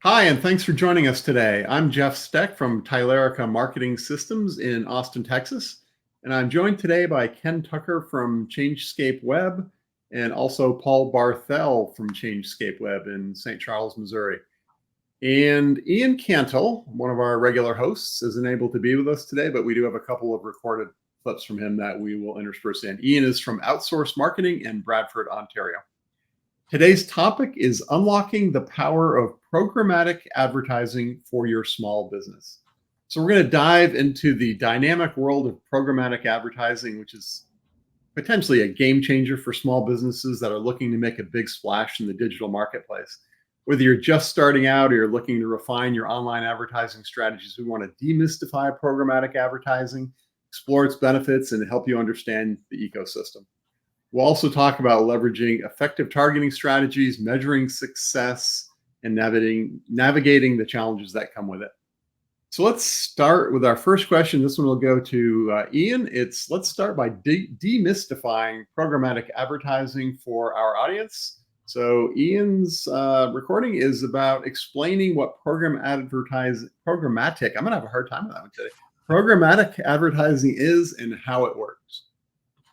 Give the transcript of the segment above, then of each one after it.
Hi, and thanks for joining us today. I'm Jeff Steck from Tylerica Marketing Systems in Austin, Texas, and I'm joined today by Ken Tucker from Changescape Web and also Paul Barthel from Changescape Web in St. Charles, Missouri. And Ian Cantle, one of our regular hosts, isn't able to be with us today, but we do have a couple of recorded clips from him that we will intersperse in. Ian is from Outsource Marketing in Bradford, Ontario. Today's topic is unlocking the power of programmatic advertising for your small business. So we're going to dive into the dynamic world of programmatic advertising, which is potentially a game changer for small businesses that are looking to make a big splash in the digital marketplace. Whether you're just starting out or you're looking to refine your online advertising strategies, we want to demystify programmatic advertising, explore its benefits, and help you understand the ecosystem. We'll also talk about leveraging effective targeting strategies, measuring success, and navigating the challenges that come with it. So let's start with our first question. This one will go to Ian. Let's start by demystifying programmatic advertising for our audience. So Ian's recording is about explaining what programmatic. I'm going to have a hard time with that one today. Programmatic advertising is and how it works.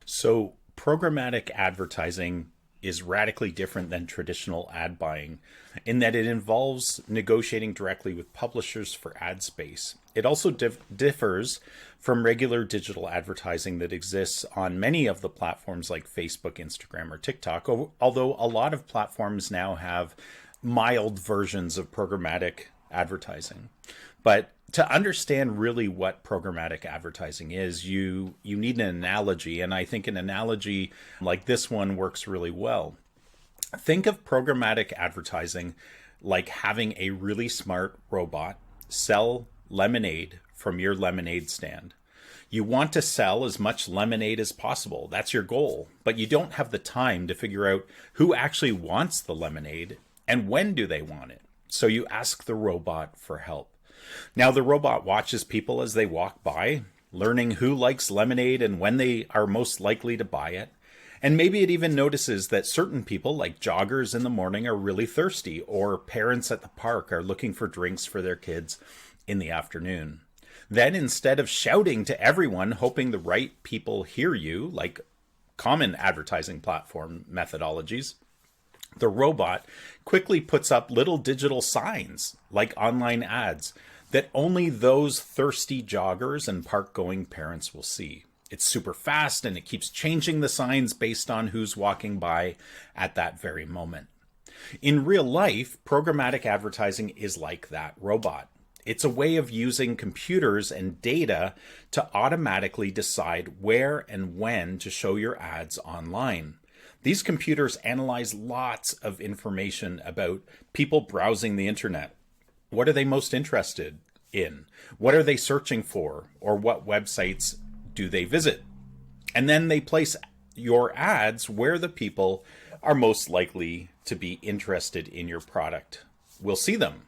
So, programmatic advertising is radically different than traditional ad buying in that it involves negotiating directly with publishers for ad space. It also differs from regular digital advertising that exists on many of the platforms like Facebook, Instagram, or TikTok, although a lot of platforms now have mild versions of programmatic advertising. But to understand really what programmatic advertising is, you need an analogy, and I think an analogy like this one works really well. Think of programmatic advertising like having a really smart robot sell lemonade from your lemonade stand. You want to sell as much lemonade as possible. That's your goal, but you don't have the time to figure out who actually wants the lemonade and when do they want it. So you ask the robot for help. Now, the robot watches people as they walk by, learning who likes lemonade and when they are most likely to buy it. And maybe it even notices that certain people, like joggers in the morning, are really thirsty, or parents at the park are looking for drinks for their kids in the afternoon. Then, instead of shouting to everyone, hoping the right people hear you, like common advertising platform methodologies, the robot quickly puts up little digital signs, like online ads, that only those thirsty joggers and park-going parents will see. It's super fast and it keeps changing the signs based on who's walking by at that very moment. In real life, programmatic advertising is like that robot. It's a way of using computers and data to automatically decide where and when to show your ads online. These computers analyze lots of information about people browsing the internet. What are they most interested in? What are they searching for? Or what websites do they visit? And then they place your ads where the people are most likely to be interested in your product will see them.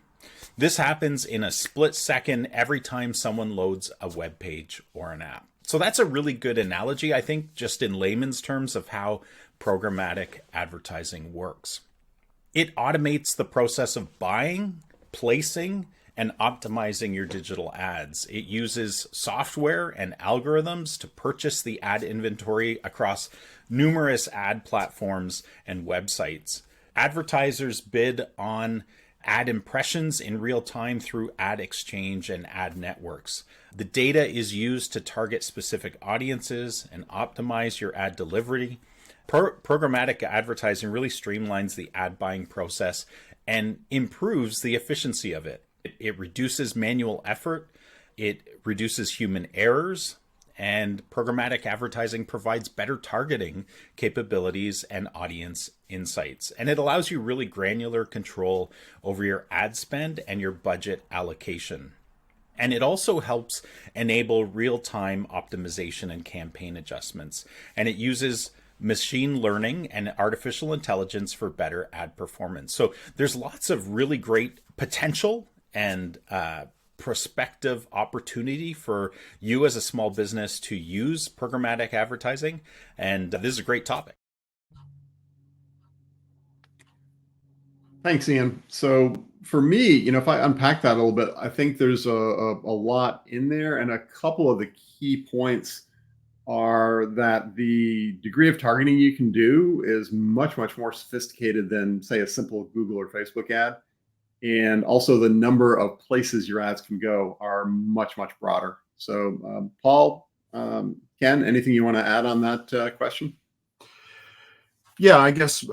This happens in a split second every time someone loads a web page or an app. So that's a really good analogy, I think, just in layman's terms of how programmatic advertising works. It automates the process of buying, placing, and optimizing your digital ads. It uses software and algorithms to purchase the ad inventory across numerous ad platforms and websites. Advertisers bid on ad impressions in real time through ad exchange and ad networks. The data is used to target specific audiences and optimize your ad delivery. Programmatic advertising really streamlines the ad buying process and improves the efficiency of it. It reduces manual effort, it reduces human errors, and programmatic advertising provides better targeting capabilities and audience insights. And it allows you really granular control over your ad spend and your budget allocation. And it also helps enable real-time optimization and campaign adjustments. And it uses machine learning and artificial intelligence for better ad performance. So there's lots of really great potential and prospective opportunity for you as a small business to use programmatic advertising. And this is a great topic. Thanks, Ian. So for me, if I unpack that a little bit, I think there's a lot in there, and a couple of the key points are that the degree of targeting you can do is much, much more sophisticated than, say, a simple Google or Facebook ad. And also the number of places your ads can go are much, much broader. So, Paul, Ken, anything you want to add on that question? Yeah, I guess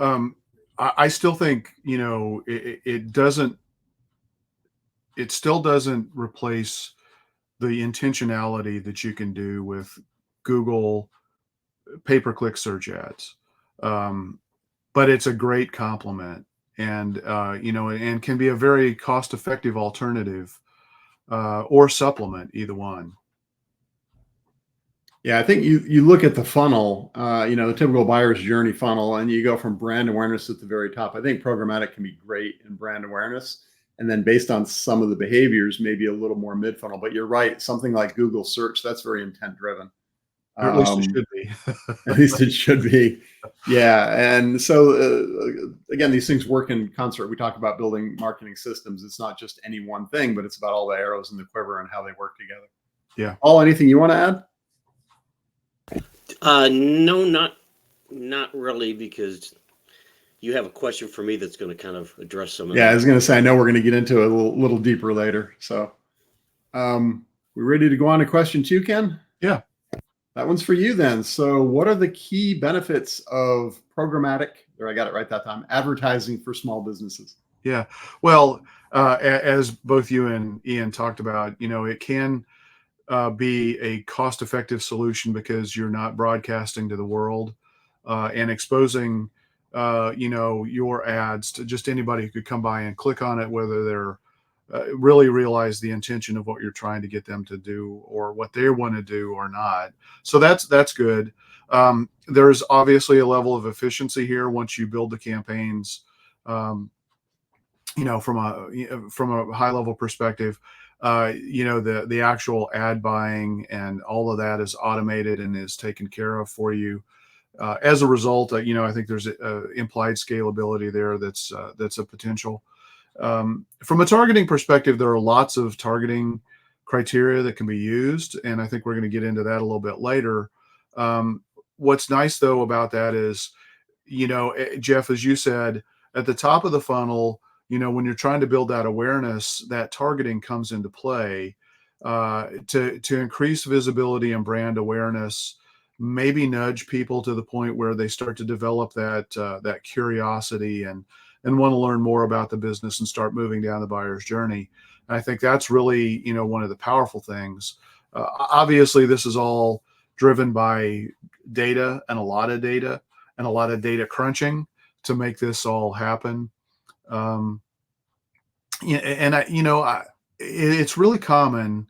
I still think, it still doesn't replace the intentionality that you can do with Google pay-per-click search ads. But it's a great complement, and and can be a very cost-effective alternative or supplement, either one. Yeah, I think you look at the funnel, the typical buyer's journey funnel, and you go from brand awareness at the very top. I think programmatic can be great in brand awareness, and then based on some of the behaviors, maybe a little more mid funnel. But you're right, something like Google search, that's very intent driven. Or at least it Um, should be. at least it should be. Yeah, and so again, these things work in concert. We talk about building marketing systems. It's not just any one thing, but it's about all the arrows in the quiver and how they work together. Yeah. Paul, anything you want to add? No, not really, because you have a question for me that's going to kind of address some of Yeah, I that. was going to say, I know we're going to get into it a little deeper later. So, we ready to go on to question 2, Ken? Yeah. That one's for you then. So, what are the key benefits of programmatic, or I got it right that time, advertising for small businesses? Yeah. Well, as both you and Ian talked about, it can be a cost-effective solution because you're not broadcasting to the world and exposing, your ads to just anybody who could come by and click on it, whether they're really realize the intention of what you're trying to get them to do or what they want to do or not. So that's good. There's obviously a level of efficiency here once you build the campaigns. From a high level perspective, the actual ad buying and all of that is automated and is taken care of for you. As a result, I think there's implied scalability there that's a potential. From a targeting perspective, there are lots of targeting criteria that can be used, and I think we're going to get into that a little bit later. What's nice though about that is, Jeff, as you said, at the top of the funnel, when you're trying to build that awareness, that targeting comes into play to increase visibility and brand awareness, maybe nudge people to the point where they start to develop that curiosity and want to learn more about the business and start moving down the buyer's journey. And I think that's really, one of the powerful things. Obviously, this is all driven by data and a lot of data crunching to make this all happen. It's really common.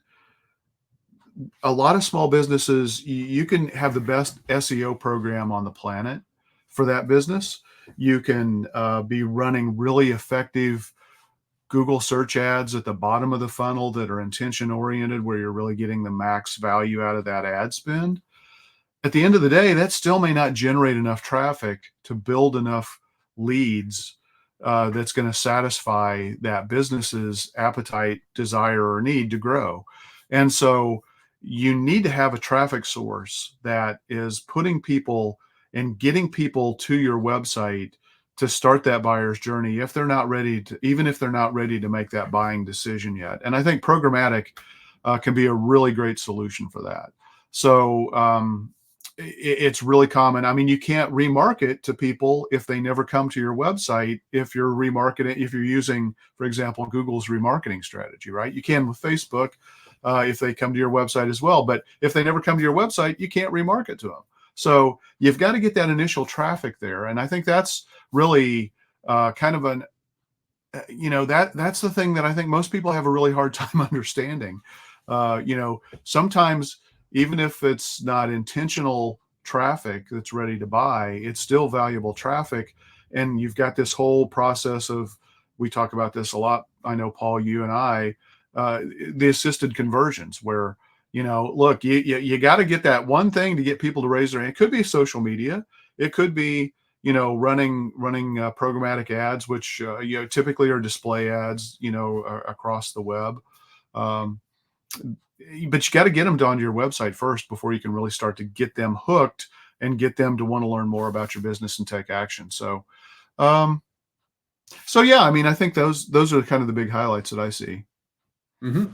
A lot of small businesses, you can have the best SEO program on the planet for that business. You can be running really effective Google search ads at the bottom of the funnel that are intention oriented, where you're really getting the max value out of that ad spend. At the end of the day, that still may not generate enough traffic to build enough leads that's going to satisfy that business's appetite, desire, or need to grow. And so you need to have a traffic source that is putting people and getting people to your website to start that buyer's journey if they're not ready to, even if they're not ready to make that buying decision yet. And I think programmatic can be a really great solution for that. So it's really common. I mean, you can't remarket to people if they never come to your website. If you're remarketing, if you're using, for example, Google's remarketing strategy, right? You can with Facebook if they come to your website as well. But if they never come to your website, you can't remarket to them. So you've got to get that initial traffic there. And I think that's really kind of an, that's the thing that I think most people have a really hard time understanding. Sometimes even if it's not intentional traffic that's ready to buy, it's still valuable traffic. And you've got this whole process of, we talk about this a lot. I know, Paul, you and I, the assisted conversions where, look, you got to get that one thing to get people to raise their hand. It could be social media. It could be, running programmatic ads, which typically are display ads, across the web. But you got to get them onto your website first before you can really start to get them hooked and get them to want to learn more about your business and take action. So, yeah, I mean, I think those are kind of the big highlights that I see. Mm-hmm.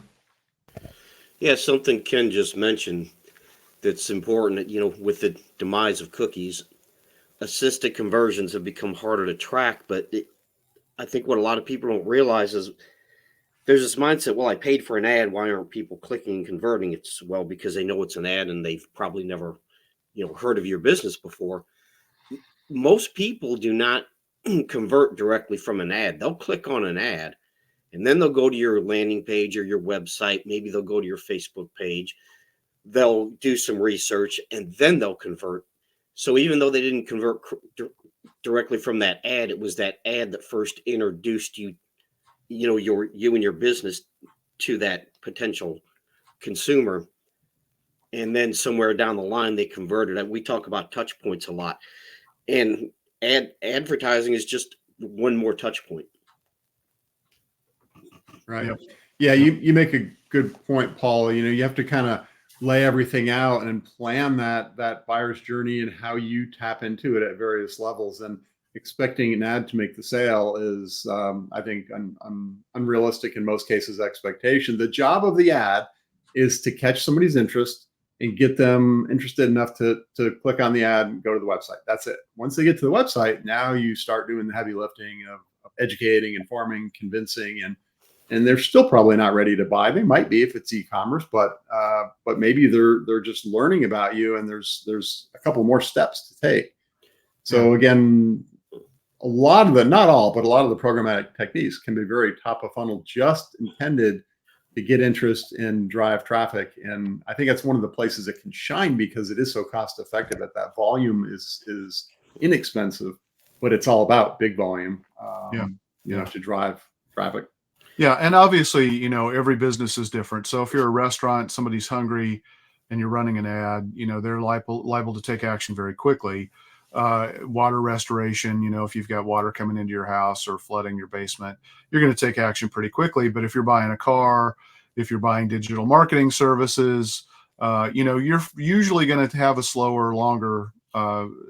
Yeah, something Ken just mentioned that's important, with the demise of cookies, assisted conversions have become harder to track. But I think what a lot of people don't realize is there's this mindset, well, I paid for an ad. Why aren't people clicking and converting? It's, well, because they know it's an ad and they've probably never, heard of your business before. Most people do not convert directly from an ad. They'll click on an ad and then they'll go to your landing page or your website. Maybe they'll go to your Facebook page. They'll do some research and then they'll convert. So even though they didn't convert directly from that ad, it was that ad that first introduced you, you and your business to that potential consumer. And then somewhere down the line, they converted it. We talk about touch points a lot, and advertising is just one more touch point. Right. Yep. Yeah, you make a good point, Paul. You have to kind of lay everything out and plan that buyer's journey and how you tap into it at various levels. And expecting an ad to make the sale is, I think, unrealistic in most cases. Expectation. The job of the ad is to catch somebody's interest and get them interested enough to click on the ad and go to the website. That's it. Once they get to the website, now you start doing the heavy lifting of educating, informing, convincing, and they're still probably not ready to buy. They might be if it's e-commerce, but maybe they're just learning about you, and there's a couple more steps to take. So again, a lot of not all, but a lot of the programmatic techniques can be very top of funnel, just intended to get interest and drive traffic. And I think that's one of the places it can shine because it is so cost effective. That volume is inexpensive, but it's all about big volume, to drive traffic. Yeah. And obviously, every business is different. So if you're a restaurant, somebody's hungry and you're running an ad, they're liable to take action very quickly. Water restoration, if you've got water coming into your house or flooding your basement, you're going to take action pretty quickly. But if you're buying a car, if you're buying digital marketing services, you're usually going to have a slower, longer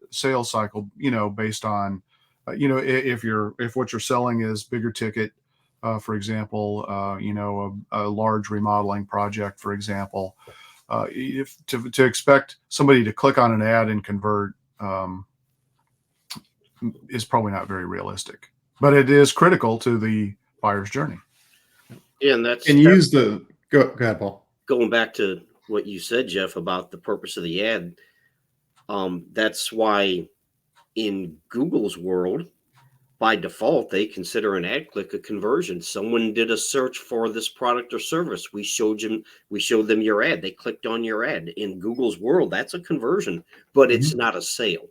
sales cycle, based on, if what you're selling is bigger ticket, for example, a large remodeling project, for example, if to expect somebody to click on an ad and convert, is probably not very realistic, but it is critical to the buyer's journey. Yeah, and Go ahead, Paul. Going back to what you said, Jeff, about the purpose of the ad. That's why in Google's world, by default, they consider an ad click a conversion. Someone did a search for this product or service. We showed them your ad. They clicked on your ad. In Google's world, that's a conversion, but it's not a sale.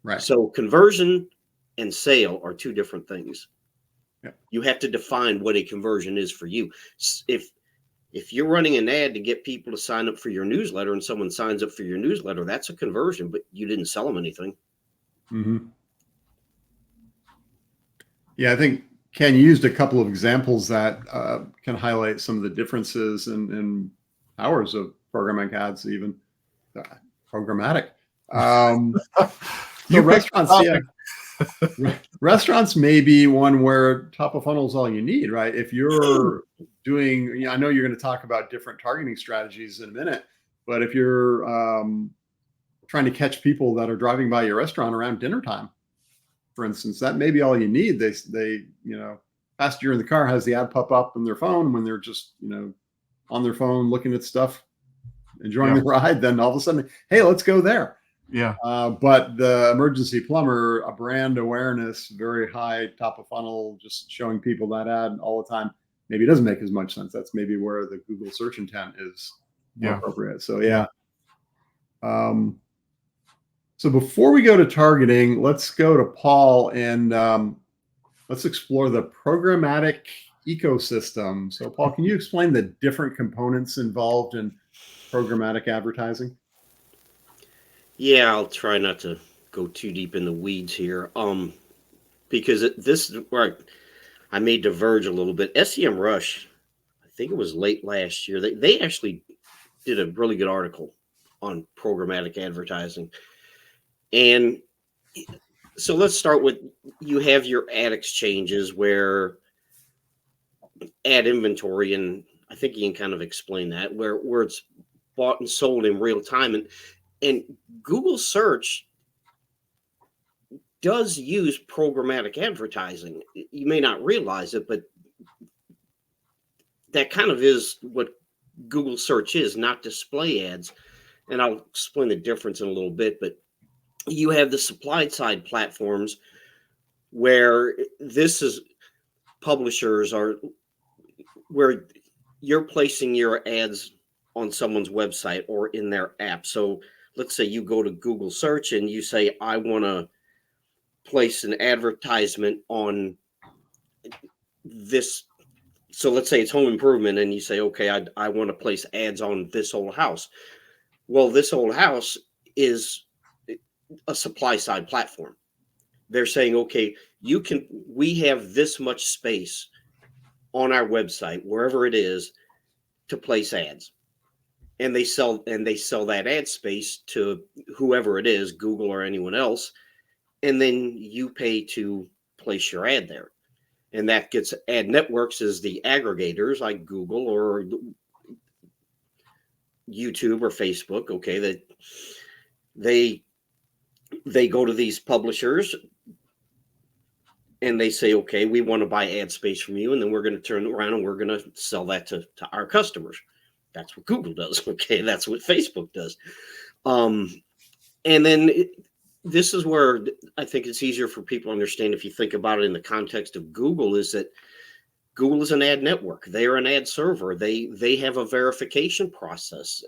Right. So conversion and sale are two different things. Yeah. You have to define what a conversion is for you. If you're running an ad to get people to sign up for your newsletter and someone signs up for your newsletter, that's a conversion, but you didn't sell them anything. Mm-hmm. Yeah, I think Ken used a couple of examples that can highlight some of the differences and powers of programmatic ads, even programmatic. So restaurants, restaurants may be one where top of funnel is all you need, right? If you're doing, I know you're going to talk about different targeting strategies in a minute, but if you're trying to catch people that are driving by your restaurant around dinner time, for instance, that may be all you need. They passenger in the car has the ad pop up on their phone when they're just, on their phone looking at stuff, enjoying the ride. Then all of a sudden, hey, let's go there. Yeah. But the emergency plumber, a brand awareness, very high top of funnel, just showing people that ad all the time, maybe it doesn't make as much sense. That's maybe where the Google search intent is more appropriate. So so before we go to targeting, let's go to Paul and let's explore the programmatic ecosystem. So Paul, can you explain the different components involved in programmatic advertising? Yeah, I'll try not to go too deep in the weeds here. Because this is where I may diverge a little bit. SEM Rush, I think it was late last year. They actually did a really good article on programmatic advertising. And so let's start with, you have your ad exchanges where ad inventory, and I think you can kind of explain that, where it's bought and sold in real time. And Google search does use programmatic advertising. You may not realize it, but that kind of is what Google search is, not display ads. And I'll explain the difference in a little bit, but you have the supply side platforms where this is publishers are where you're placing your ads on someone's website or in their app. So let's say you go to Google search and you say, I want to place an advertisement on this. So let's say it's home improvement, and you say, okay, I want to place ads on this old house. Well, this old house is a supply side platform. They're saying, okay, we have this much space on our website, wherever it is, to place ads. And they sell that ad space to whoever it is, Google or anyone else. And then you pay to place your ad there. And that gets ad networks as the aggregators like Google or YouTube or Facebook. Okay, that they go to these publishers and they say, okay, we want to buy ad space from you, and then we're going to turn around and we're going to sell that to our customers. That's what Google does. Okay, that's what Facebook does. And then this is where I think it's easier for people to understand if you think about it in the context of Google, is that Google is an ad network. They are an ad server. They have a verification process.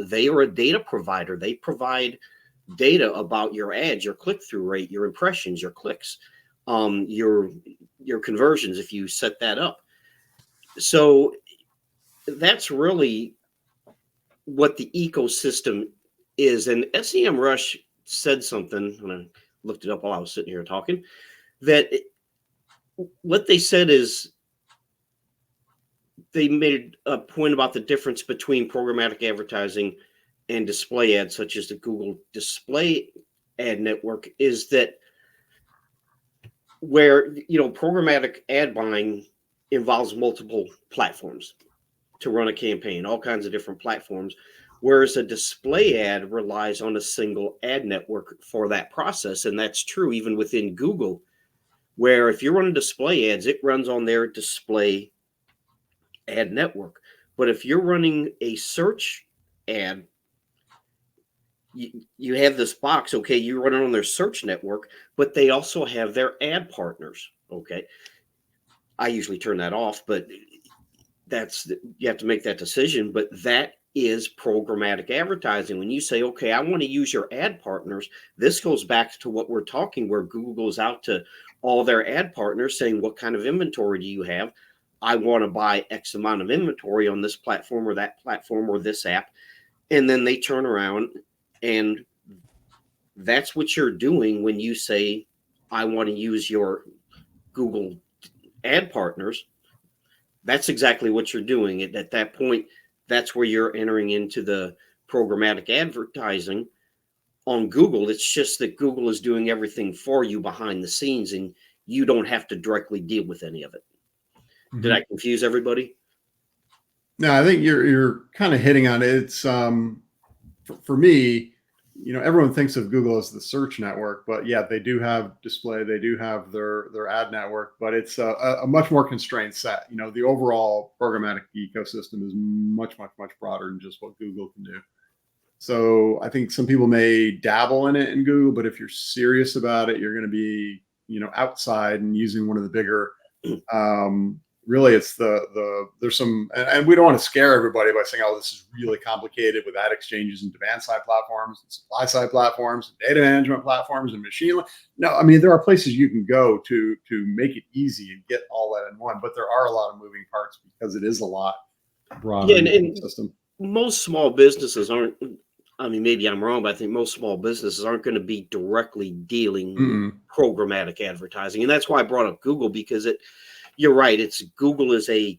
They are a data provider. They provide data about your ads, your click-through rate, your impressions, your clicks, your conversions if you set that up. So that's really what the ecosystem is. And SEM Rush said something, and I looked it up while I was sitting here talking, that what they said is they made a point about the difference between programmatic advertising and display ads, such as the Google Display Ad Network, is that where, programmatic ad buying involves multiple platforms to run a campaign, all kinds of different platforms, whereas a display ad relies on a single ad network for that process. And that's true even within Google, where if you're running display ads, it runs on their display ad network. But if you're running a search ad, you have this box, okay, you run it on their search network, but they also have their ad partners. Okay, I usually turn that off, but you have to make that decision. But that is programmatic advertising. When you say, okay, I want to use your ad partners, this goes back to what we're talking, where Google goes out to all their ad partners saying, what kind of inventory do you have? I want to buy X amount of inventory on this platform or that platform or this app. And then they turn around, and that's what you're doing when you say, I want to use your Google ad partners. That's exactly what you're doing. At that point, that's where you're entering into the programmatic advertising on Google. It's just that Google is doing everything for you behind the scenes, and you don't have to directly deal with any of it. Mm-hmm. Did I confuse everybody? No, I think you're kind of hitting on it. It's for me, everyone thinks of Google as the search network, but yeah, they do have display, they do have their ad network, but it's a much more constrained set. The overall programmatic ecosystem is much broader than just what Google can do. So I think some people may dabble in it in Google, but if you're serious about it, you're going to be, outside and using one of the bigger. Really, it's there's some, and we don't want to scare everybody by saying, oh, this is really complicated with ad exchanges and demand side platforms and supply side platforms and data management platforms and machine learning. No, I mean, there are places you can go to make it easy and get all that in one, but there are a lot of moving parts because it is a lot broader system. Most small businesses I mean, maybe I'm wrong, but I think most small businesses aren't going to be directly dealing with Mm-mm. programmatic advertising. And that's why I brought up Google, because you're right. Google is a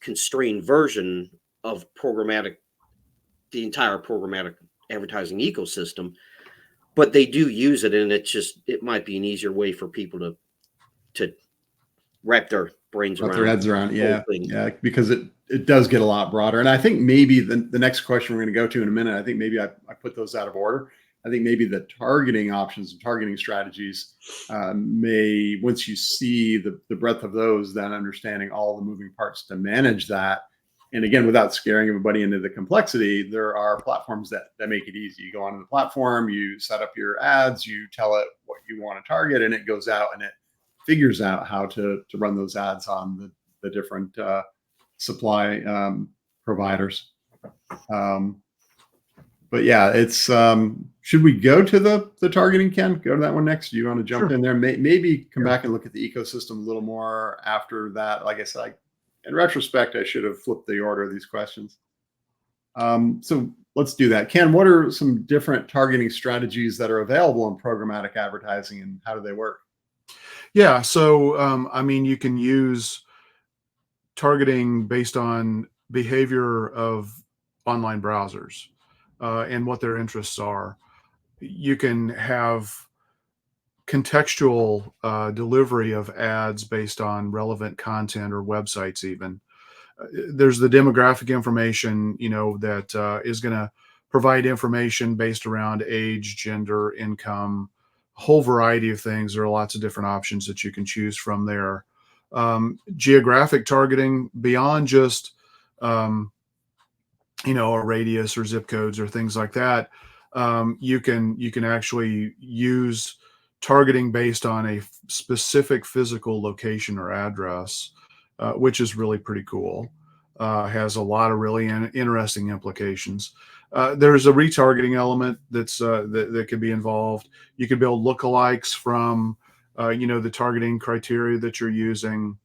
constrained version of the entire programmatic advertising ecosystem, but they do use it. And it might be an easier way for people to wrap their brains Wrap their around heads around. the whole Yeah. thing. Yeah. Because it does get a lot broader. And I think maybe the next question we're going to go to in a minute, I think maybe I put those out of order. I think maybe the targeting options and targeting strategies may, once you see the breadth of those, then understanding all the moving parts to manage that. And again, without scaring everybody into the complexity, there are platforms that make it easy. You go onto the platform, you set up your ads, you tell it what you want to target, and it goes out and it figures out how to run those ads on the different supply providers. But yeah, it's should we go to the targeting, Ken? Go to that one next. Do you want to jump Sure. in there? Maybe come back and look at the ecosystem a little more after that. Like I said, in retrospect, I should have flipped the order of these questions. So let's do that. Ken, what are some different targeting strategies that are available in programmatic advertising, and how do they work? Yeah. So, I mean, you can use targeting based on behavior of online browsers and what their interests are. You can have contextual delivery of ads based on relevant content or websites even. There's the demographic information, that is going to provide information based around age, gender, income, a whole variety of things. There are lots of different options that you can choose from there. Geographic targeting beyond just a radius or zip codes or things like that. You can actually use targeting based on a specific physical location or address, which is really pretty cool. Has a lot of really interesting implications. There's a retargeting element that can be involved. You can build lookalikes from the targeting criteria that you're using.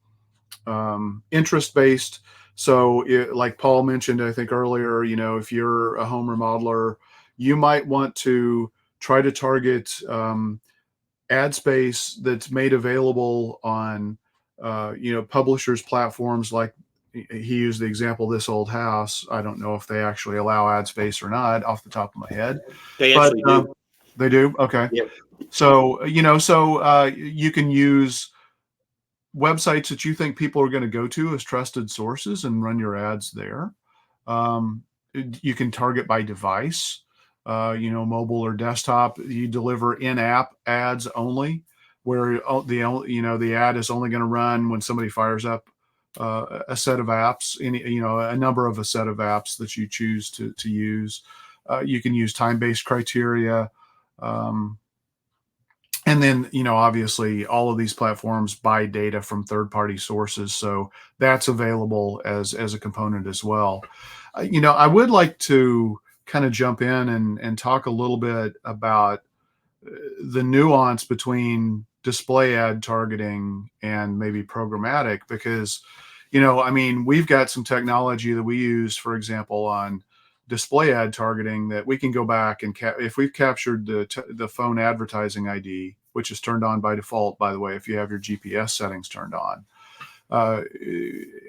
Interest based. So, like Paul mentioned, I think earlier, if you're a home remodeler, you might want to try to target ad space that's made available on, publishers' platforms. Like he used the example, This Old House. I don't know if they actually allow ad space or not off the top of my head. They But actually do. they do. Okay. Yep. So, you can use websites that you think people are going to go to as trusted sources and run your ads there. You can target by device, mobile or desktop. You deliver in-app ads only, where the ad is only going to run when somebody fires up a set of apps, a number of a set of apps that you choose to use. You can use time-based criteria. And then, obviously all of these platforms buy data from third-party sources. So that's available as a component as well. I would like to kind of jump in and talk a little bit about the nuance between display ad targeting and maybe programmatic, because, we've got some technology that we use, for example, on display ad targeting, that we can go back and if we've captured the phone advertising ID, which is turned on by default, by the way, if you have your GPS settings turned on,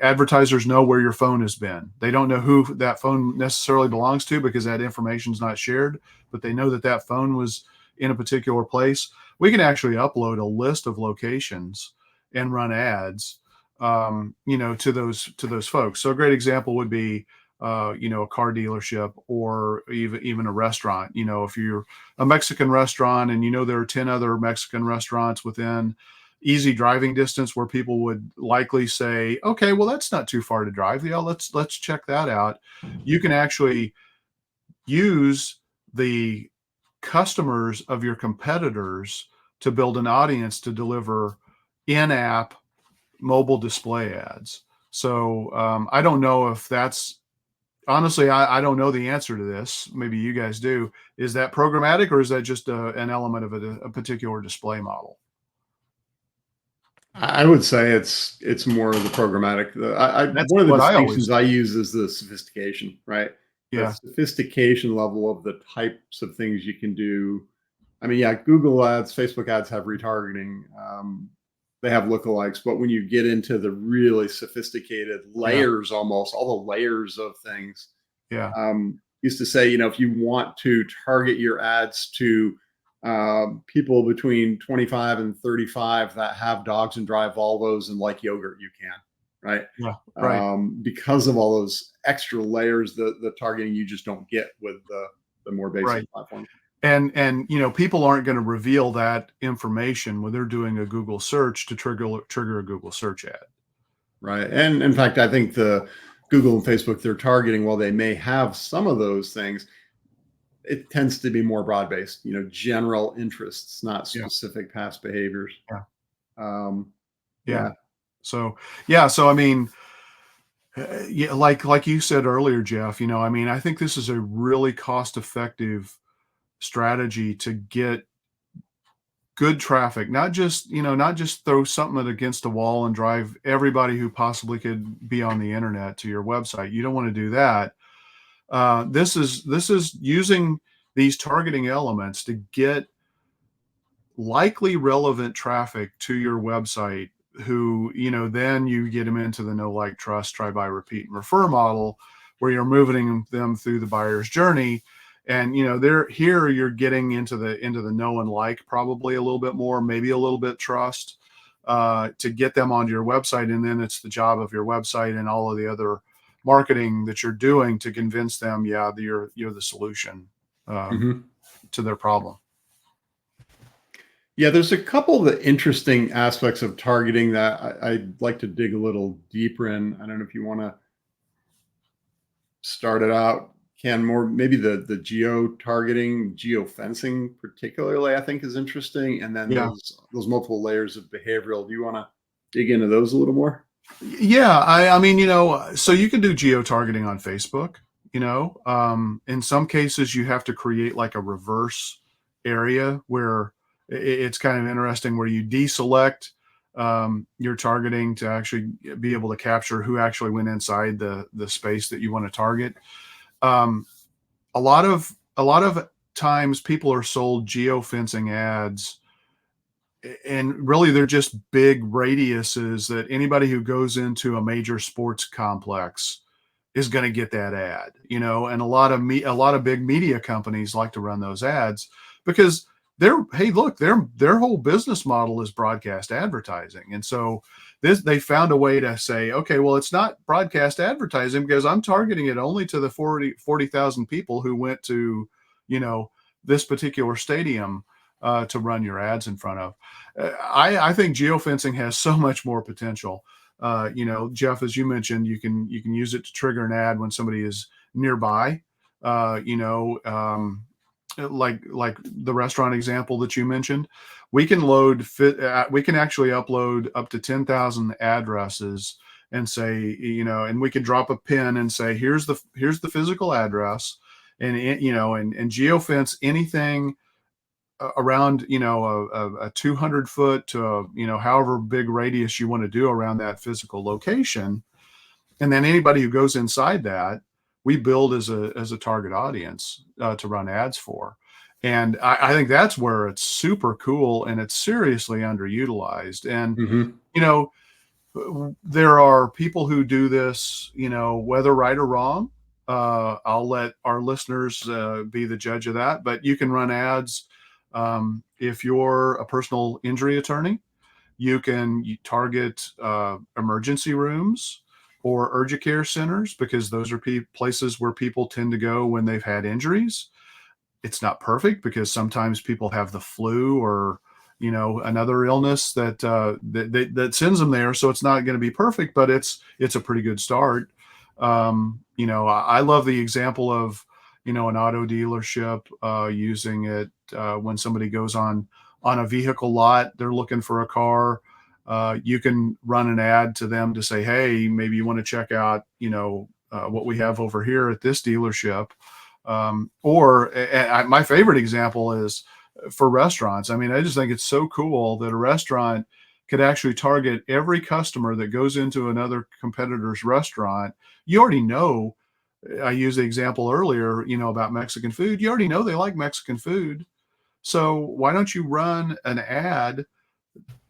advertisers know where your phone has been. They don't know who that phone necessarily belongs to, because that information is not shared, but they know that phone was in a particular place. We can actually upload a list of locations and run ads, to those folks. So a great example would be, a car dealership, or even a restaurant. If you're a Mexican restaurant and there are 10 other Mexican restaurants within easy driving distance, where people would likely say, okay, well, that's not too far to drive. Yeah, let's check that out. You can actually use the customers of your competitors to build an audience to deliver in-app mobile display ads. So I don't know if that's, honestly, I don't know the answer to this. Maybe you guys do. Is that programmatic, or is that just an element of a particular display model? I would say it's more of the programmatic. That's One of the what I always distinctions I use is the sophistication, right? the Yeah. sophistication level of the types of things you can do. I mean, yeah, Google ads, Facebook ads have retargeting. They have lookalikes, but when you get into the really sophisticated Yeah. layers, almost all the layers of things, Yeah. used to say, if you want to target your ads to people between 25 and 35 that have dogs and drive Volvos and like yogurt, you can, right? Yeah. Right. Because of all those extra layers, the targeting you just don't get with the more basic Right. platforms. And people aren't going to reveal that information when they're doing a Google search to trigger a Google search ad. Right. And in fact, I think the Google and Facebook they're targeting, while they may have some of those things, it tends to be more broad based, general interests, not Yeah. specific past behaviors. Yeah. Um, Yeah. yeah. So, yeah. So, I mean, yeah, like you said earlier, Jeff, I think this is a really cost effective strategy to get good traffic, not just throw something against a wall and drive everybody who possibly could be on the internet to your website. You don't want to do that. This is using these targeting elements to get likely relevant traffic to your website who, then you get them into the know, like, trust, try, buy, repeat, and refer model, where you're moving them through the buyer's journey. And, you're getting into the know and like probably a little bit more, maybe a little bit trust, to get them onto your website. And then it's the job of your website and all of the other marketing that you're doing to convince them, yeah, you're the solution Mhm. to their problem. Yeah, there's a couple of the interesting aspects of targeting that I'd like to dig a little deeper in. I don't know if you want to start it out, Ken, more maybe the geo targeting, geo fencing particularly, I think is interesting. And then Yeah. those multiple layers of behavioral. Do you want to dig into those a little more? Yeah, I mean, so you can do geo targeting on Facebook. In some cases you have to create like a reverse area where it's kind of interesting, where you deselect your targeting to actually be able to capture who actually went inside the space that you want to target. Um, a lot of times people are sold geofencing ads, and really they're just big radiuses that anybody who goes into a major sports complex is going to get that ad, and a lot of big media companies like to run those ads because their whole business model is broadcast advertising. And so they found a way to say, okay, well, it's not broadcast advertising because I'm targeting it only to the 40,000 people who went to, this particular stadium to run your ads in front of. I think geofencing has so much more potential. Jeff, as you mentioned, you can use it to trigger an ad when somebody is nearby. Uh, you know, um, like the restaurant example that you mentioned, we can we can actually upload up to 10,000 addresses and say, and we can drop a pin and say, here's the physical address, and and geofence anything around, a 200 foot to however big radius you want to do around that physical location. And then anybody who goes inside that, we build as a target audience to run ads for. And I think that's where it's super cool and it's seriously underutilized. And Hmm. you know there are people who do this, whether right or wrong. I'll let our listeners be the judge of that. But you can run ads. If you're a personal injury attorney, you target emergency rooms or urgent care centers, because those are places where people tend to go when they've had injuries. It's not perfect because sometimes people have the flu or another illness that sends them there, so it's not going to be perfect, but it's a pretty good start. I love the example of an auto dealership using it when somebody goes on a vehicle lot, they're looking for a car. You can run an ad to them to say, hey, maybe you want to check out what we have over here at this dealership. My favorite example is for restaurants. I mean, I just think it's so cool that a restaurant could actually target every customer that goes into another competitor's restaurant. You already know I used the example earlier, about Mexican food. You already know they like Mexican food. So why don't you run an ad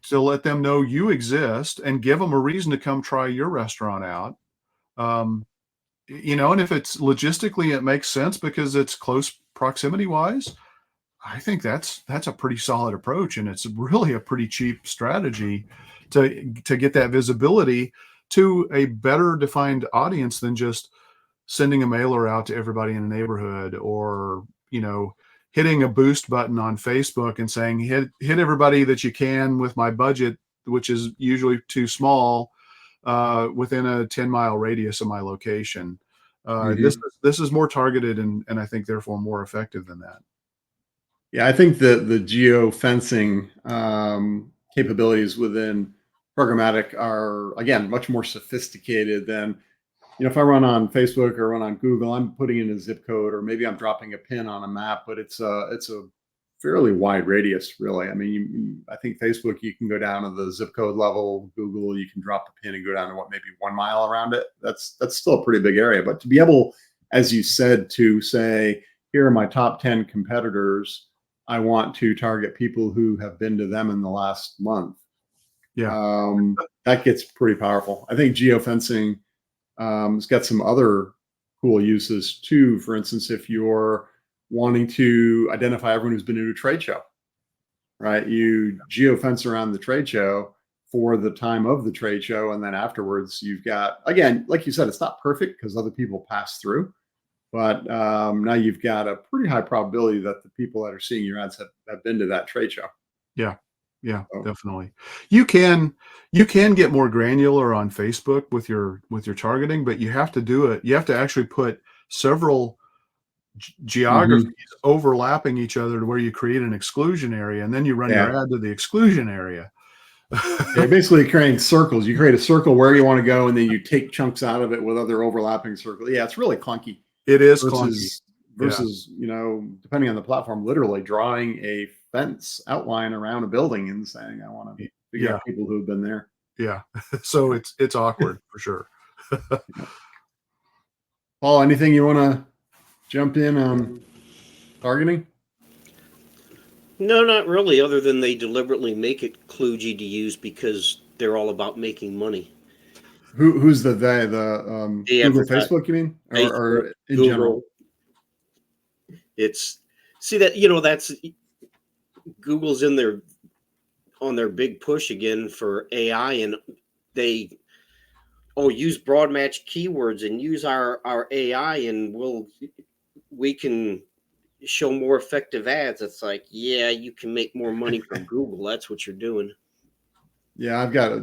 to let them know you exist and give them a reason to come try your restaurant out? And if it's logistically, it makes sense because it's close proximity wise. I think that's a pretty solid approach, and it's really a pretty cheap strategy to get that visibility to a better defined audience than just sending a mailer out to everybody in the neighborhood, or hitting a boost button on Facebook and saying hit everybody that you can with my budget, which is usually too small, within a 10-mile radius of my location. This is more targeted and I think therefore more effective than that. Yeah, I think the geo-fencing capabilities within programmatic are, again, much more sophisticated than, if I run on Facebook or run on Google, I'm putting in a zip code, or maybe I'm dropping a pin on a map, but it's a fairly wide radius, really. I mean, I think Facebook, you can go down to the zip code level. Google, you can drop the pin and go down to maybe 1 mile around it. That's still a pretty big area. But to be able, as you said, to say, here are my top 10 competitors, I want to target people who have been to them in the last month. Yeah. That gets pretty powerful. I think geofencing has got some other cool uses too. For instance, if you're wanting to identify everyone who's been to a trade show, right? You geofence around the trade show for the time of the trade show, and then afterwards you've got, again, like you said, it's not perfect because other people pass through, but now you've got a pretty high probability that the people that are seeing your ads have been to that trade show. Yeah. Yeah, definitely. You can get more granular on Facebook with your targeting, but you have to do it. You have to actually put several geographies overlapping each other to where you create an exclusion area, and then you run your ad to the exclusion area. You're basically creating circles. You create a circle where you want to go, and then you take chunks out of it with other overlapping circles. Yeah, it's really clunky. It is clunky. Versus, depending on the platform, literally drawing a fence outline around a building and saying, I want to figure out people who've been there. Yeah. So it's awkward for sure. Paul, anything you want to jump in on targeting? No, not really, other than they deliberately make it kludgy to use because they're all about making money. Who's the they? The Google, Facebook, you mean? Facebook, or in Google. general? That's Google's on their big push again for AI, and they use broad match keywords and use our AI, and we can show more effective ads. It's like, yeah, you can make more money from Google. That's what you're doing. Yeah, I've got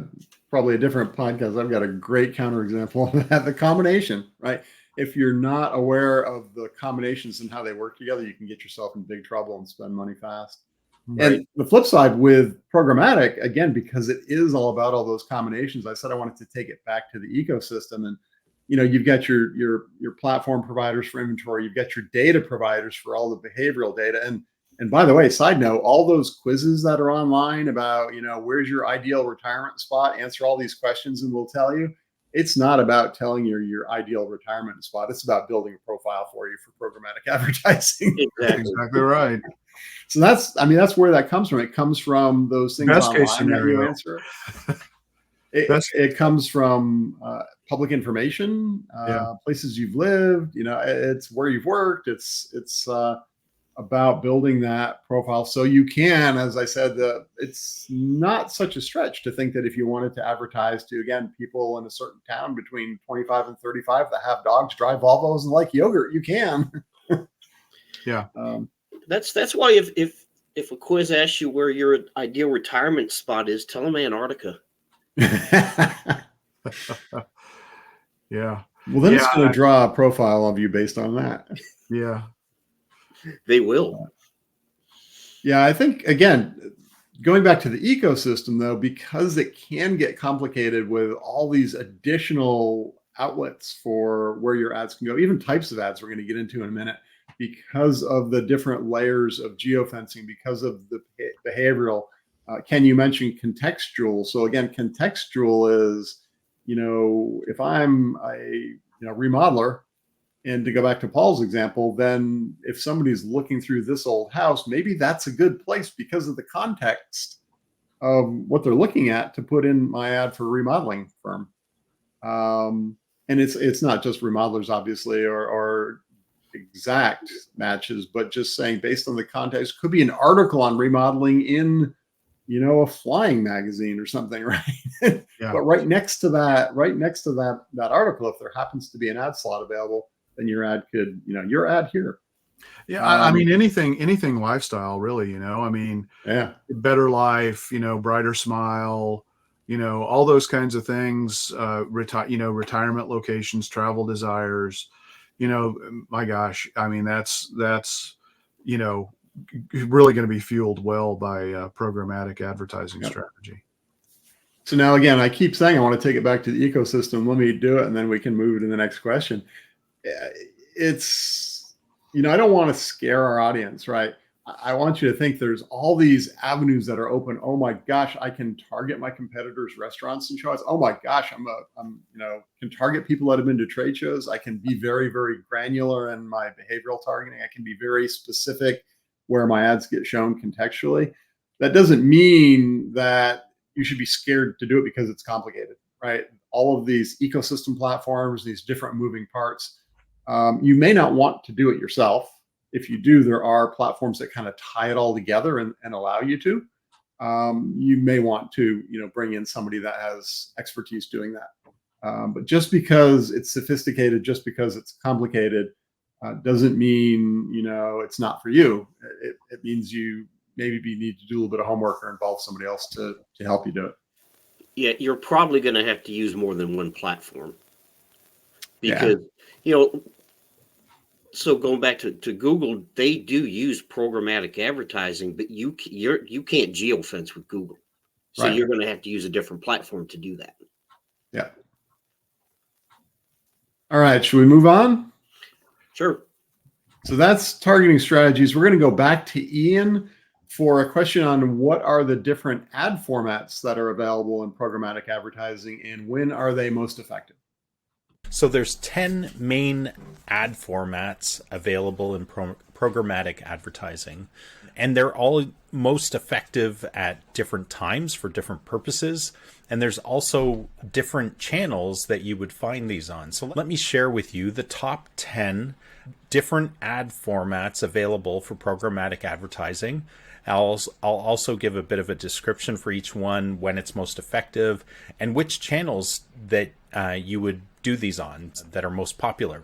probably a different podcast. I've got a great counterexample of that. The combination, right? If you're not aware of the combinations and how they work together, you can get yourself in big trouble and spend money fast. Right. And the flip side with programmatic, again, because it is all about all those combinations, I said I wanted to take it back to the ecosystem. And you've got your platform providers for inventory, you've got your data providers for all the behavioral data. And by the way, side note, all those quizzes that are online about, where's your ideal retirement spot, answer all these questions and we'll tell you. It's not about telling you your ideal retirement spot. It's about building a profile for you for programmatic advertising. Exactly right. So that's where that comes from. It comes from those things Best online case scenario. that you answer. It comes from public information, places you've lived. It's where you've worked. It's about building that profile so you can, as I said, it's not such a stretch to think that if you wanted to advertise to, again, people in a certain town between 25 and 35 that have dogs, drive Volvos, and like yogurt, you can. Yeah. That's why if a quiz asks you where your ideal retirement spot is, tell them Antarctica. Yeah. Well, then it's going to draw a profile of you based on that. Yeah. They will. Yeah, I think, again, going back to the ecosystem, though, because it can get complicated with all these additional outlets for where your ads can go, even types of ads we're going to get into in a minute, because of the different layers of geofencing, because of the behavioral. Ken, you mentioned contextual. So again, contextual is, if I'm a remodeler And to go back to Paul's example, then if somebody's looking through this old house, maybe that's a good place because of the context of what they're looking at to put in my ad for a remodeling firm. And it's not just remodelers, obviously, or exact matches, but just saying based on the context, could be an article on remodeling in, a flying magazine or something, right? Yeah. But right next to that article, if there happens to be an ad slot available, then your ad could, your ad here. Yeah. I mean, anything lifestyle, really, Yeah. better life, brighter smile, all those kinds of things, retirement locations, travel desires, my gosh, I mean, that's, really going to be fueled well by programmatic advertising Yep. strategy. So now, again, I keep saying I want to take it back to the ecosystem. Let me do it, and then we can move to the next question. It's, I don't want to scare our audience, right? I want you to think there's all these avenues that are open. Oh my gosh, I can target my competitors' restaurants and shows. Oh my gosh, can target people that have been to trade shows. I can be very, very granular in my behavioral targeting. I can be very specific where my ads get shown contextually. That doesn't mean that you should be scared to do it because it's complicated, right? All of these ecosystem platforms, these different moving parts, you may not want to do it yourself. If you do, there are platforms that kind of tie it all together and allow you to. You may want to, bring in somebody that has expertise doing that. But just because it's sophisticated, just because it's complicated, doesn't mean, it's not for you. It means you maybe need to do a little bit of homework or involve somebody else to help you do it. Yeah, you're probably going to have to use more than one platform because, so going back to Google, they do use programmatic advertising, but you can't geofence with Google. So Right. You're going to have to use a different platform to do that. Yeah. All right. Should we move on? Sure. So that's targeting strategies. We're going to go back to Ian for a question on what are the different ad formats that are available in programmatic advertising and when are they most effective? So there's 10 main ad formats available in programmatic advertising, and they're all most effective at different times for different purposes. And there's also different channels that you would find these on. So let me share with you the top 10 different ad formats available for programmatic advertising. I'll also give a bit of a description for each one, when it's most effective, and which channels that you would do these on that are most popular.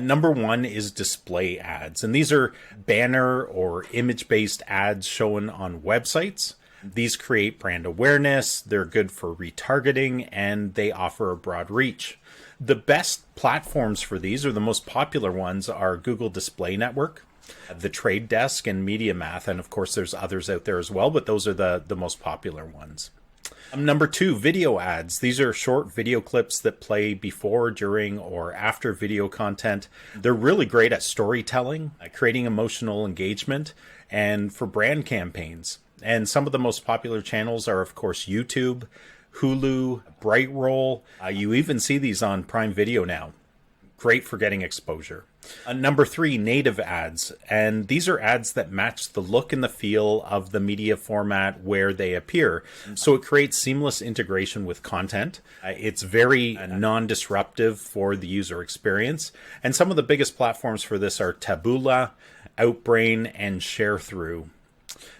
Number one is display ads, and these are banner or image-based ads shown on websites. These create brand awareness, they're good for retargeting, and they offer a broad reach. The best platforms for these, or the most popular ones, are Google Display Network, The Trade Desk, and MediaMath, and of course there's others out there as well, but those are the most popular ones. Number two, video ads. These are short video clips that play before, during, or after video content. They're really great at storytelling, creating emotional engagement, and for brand campaigns. And some of the most popular channels are, of course, YouTube, Hulu, Brightroll. You even see these on Prime Video now. Great for getting exposure. Number three, native ads. And these are ads that match the look and the feel of the media format where they appear. So it creates seamless integration with content. It's very non-disruptive for the user experience. And some of the biggest platforms for this are Taboola, Outbrain, and ShareThrough.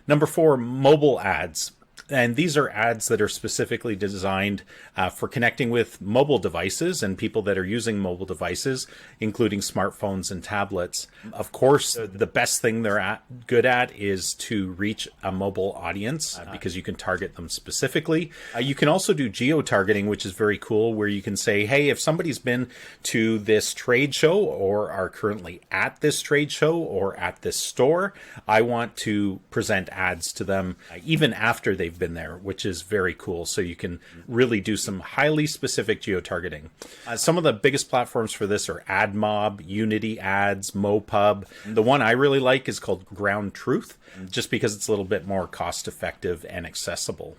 Number four, mobile ads. And these are ads that are specifically designed for connecting with mobile devices and people that are using mobile devices, including smartphones and tablets. Of course, the best thing they're good at is to reach a mobile audience because you can target them specifically. You can also do geo-targeting, which is very cool, where you can say, hey, if somebody's been to this trade show or are currently at this trade show or at this store, I want to present ads to them even after they've been there, which is very cool. So you can really do some highly specific geo-targeting. Some of the biggest platforms for this are AdMob, Unity Ads, MoPub. The one I really like is called Ground Truth, just because it's a little bit more cost-effective and accessible.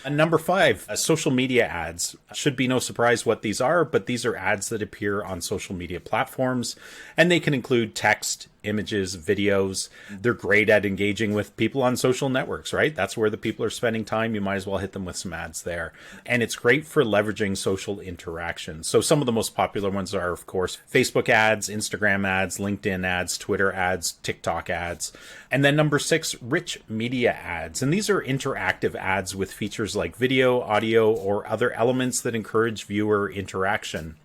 And number 5, social media ads. Should be no surprise what these are, but these are ads that appear on social media platforms, and they can include text, images, videos. They're great at engaging with people on social networks, right? That's where the people are spending time. You might as well hit them with some ads there. And it's great for leveraging social interaction. So some of the most popular ones are, of course, Facebook ads, Instagram ads, LinkedIn ads, Twitter ads, TikTok ads. And then number 6, rich media ads. And these are interactive ads with features like video, audio, or other elements that encourage viewer interaction.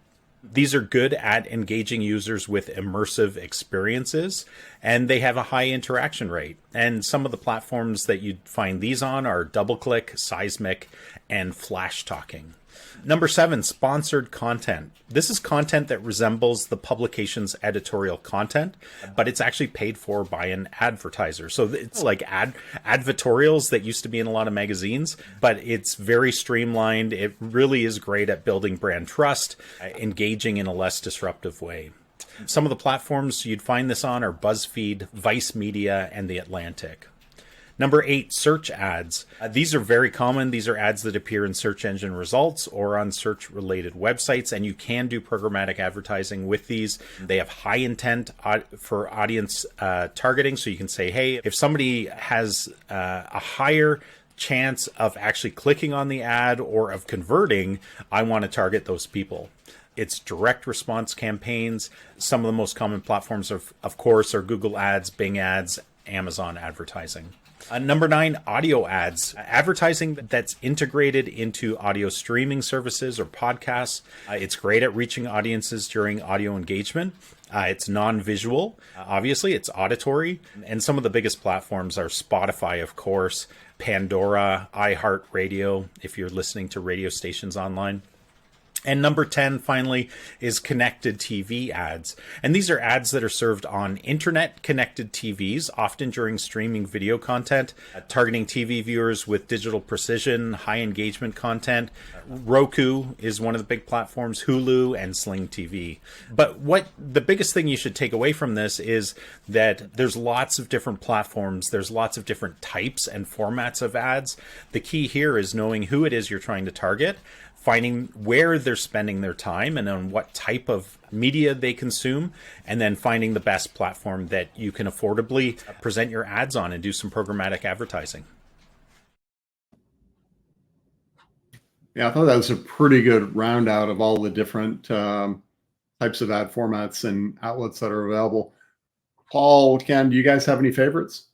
These are good at engaging users with immersive experiences, and they have a high interaction rate. And some of the platforms that you'd find these on are DoubleClick, Seismic, and Flash Talking. Number 7, sponsored content. This is content that resembles the publication's editorial content, but it's actually paid for by an advertiser. So it's like advertorials that used to be in a lot of magazines, but it's very streamlined. It really is great at building brand trust, engaging in a less disruptive way. Some of the platforms you'd find this on are BuzzFeed, Vice Media, and The Atlantic. Number 8, search ads. These are very common. These are ads that appear in search engine results or on search-related websites, and you can do programmatic advertising with these. They have high intent for audience targeting, so you can say, hey, if somebody has a higher chance of actually clicking on the ad or of converting, I want to target those people. It's direct response campaigns. Some of the most common platforms, of course, are Google Ads, Bing Ads, Amazon advertising. Number 9, audio ads. Advertising that's integrated into audio streaming services or podcasts. It's great at reaching audiences during audio engagement. It's non-visual. Obviously, it's auditory. And some of the biggest platforms are Spotify, of course, Pandora, iHeartRadio, if you're listening to radio stations online. And number 10, finally, is connected TV ads. And these are ads that are served on internet-connected TVs, often during streaming video content, targeting TV viewers with digital precision, high engagement content. Roku is one of the big platforms, Hulu, and Sling TV. But what the biggest thing you should take away from this is that there's lots of different platforms, there's lots of different types and formats of ads. The key here is knowing who it is you're trying to target, finding where they're spending their time and on what type of media they consume, and then finding the best platform that you can affordably present your ads on and do some programmatic advertising. Yeah, I thought that was a pretty good round out of all the different types of ad formats and outlets that are available. Paul, Ken, do you guys have any favorites?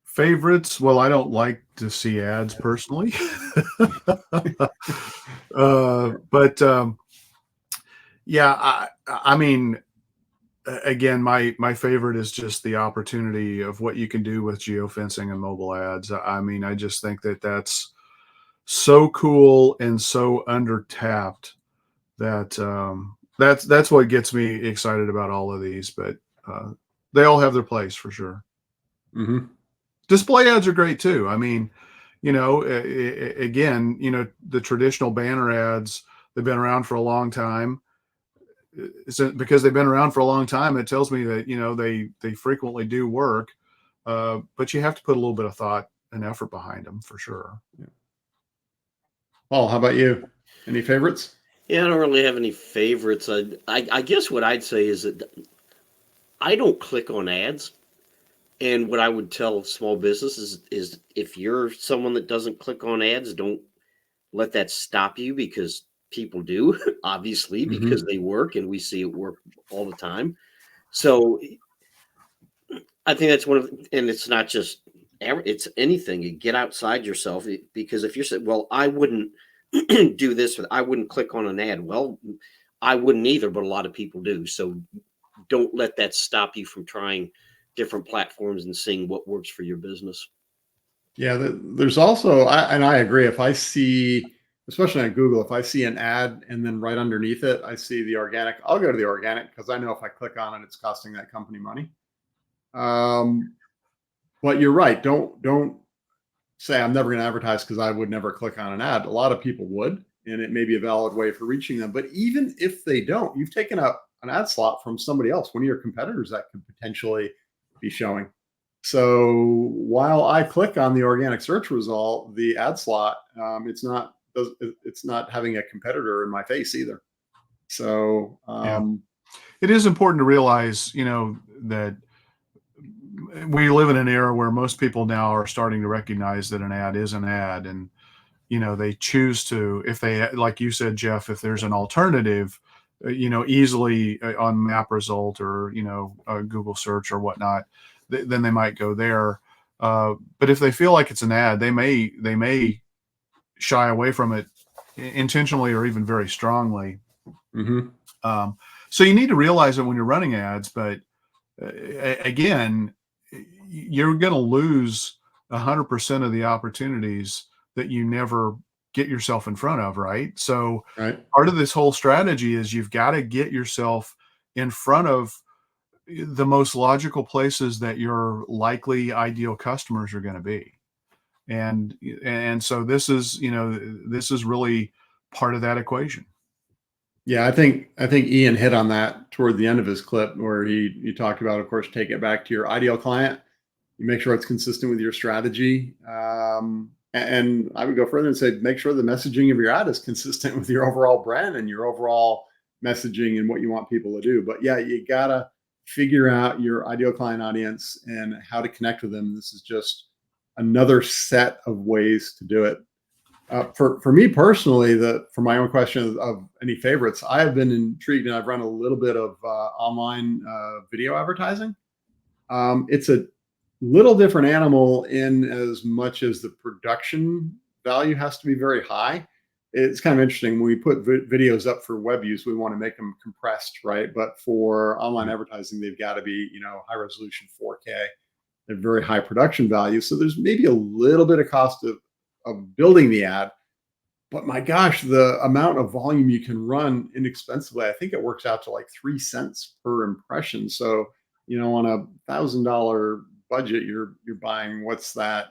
Favorites? Well, I don't like to see ads personally. Yeah, I mean, again, my favorite is just the opportunity of what you can do with geofencing and mobile ads. I mean, I just think that that's so cool and so under-tapped that that's what gets me excited about all of these. But they all have their place for sure. Mm-hmm. Display ads are great too. I mean, again, the traditional banner ads, they've been around for a long time. Because they've been around for a long time, it tells me that, they frequently do work, but you have to put a little bit of thought and effort behind them for sure. Yeah. Paul, how about you? Any favorites? Yeah, I don't really have any favorites. I guess what I'd say is that I don't click on ads. And what I would tell small businesses is if you're someone that doesn't click on ads, don't let that stop you, because people do, obviously, because they work and we see it work all the time. So I think that's and it's not just, it's anything. You get outside yourself, because if you're saying, well, I wouldn't do this, I wouldn't click on an ad. Well, I wouldn't either, but a lot of people do. So don't let that stop you from trying different platforms and seeing what works for your business. Yeah, there's also, and I agree, if I see, especially on Google, if I see an ad and then right underneath it, I see the organic, I'll go to the organic, because I know if I click on it, it's costing that company money. But you're right. Don't say I'm never going to advertise because I would never click on an ad. A lot of people would, and it may be a valid way for reaching them. But even if they don't, you've taken up an ad slot from somebody else, one of your competitors that could potentially be showing. So while I click on the organic search result, the ad slot, it's not having a competitor in my face either. So Yeah. It is important to realize, that we live in an era where most people now are starting to recognize that an ad is an ad, and they choose to, if they, like you said, Jeff, if there's an alternative, easily on map result or Google search or whatnot, then they might go there. But if they feel like it's an ad, they may shy away from it intentionally or even very strongly. mhm. So you need to realize it when you're running ads, but again, you're going to lose 100% of the opportunities that you never get yourself in front of, right? So Right. part of this whole strategy is you've got to get yourself in front of the most logical places that your likely ideal customers are going to be. And so this is really part of that equation. Yeah, I think Ian hit on that toward the end of his clip where he talked about, of course, take it back to your ideal client. You make sure it's consistent with your strategy. And I would go further and say, make sure the messaging of your ad is consistent with your overall brand and your overall messaging and what you want people to do. But yeah, you gotta figure out your ideal client audience and how to connect with them. This is just another set of ways to do it. For me personally, for my own question of any favorites, I have been intrigued and I've run a little bit of online video advertising. It's a little different animal in as much as the production value has to be very high. It's kind of interesting when we put videos up for web use, we want to make them compressed, right? But for online advertising, they've got to be, high resolution 4K. They're very high production value. So there's maybe a little bit of cost of building the ad, but my gosh, the amount of volume you can run inexpensively, I think it works out to like 3 cents per impression. So, on $1,000 budget, you're buying, what's that,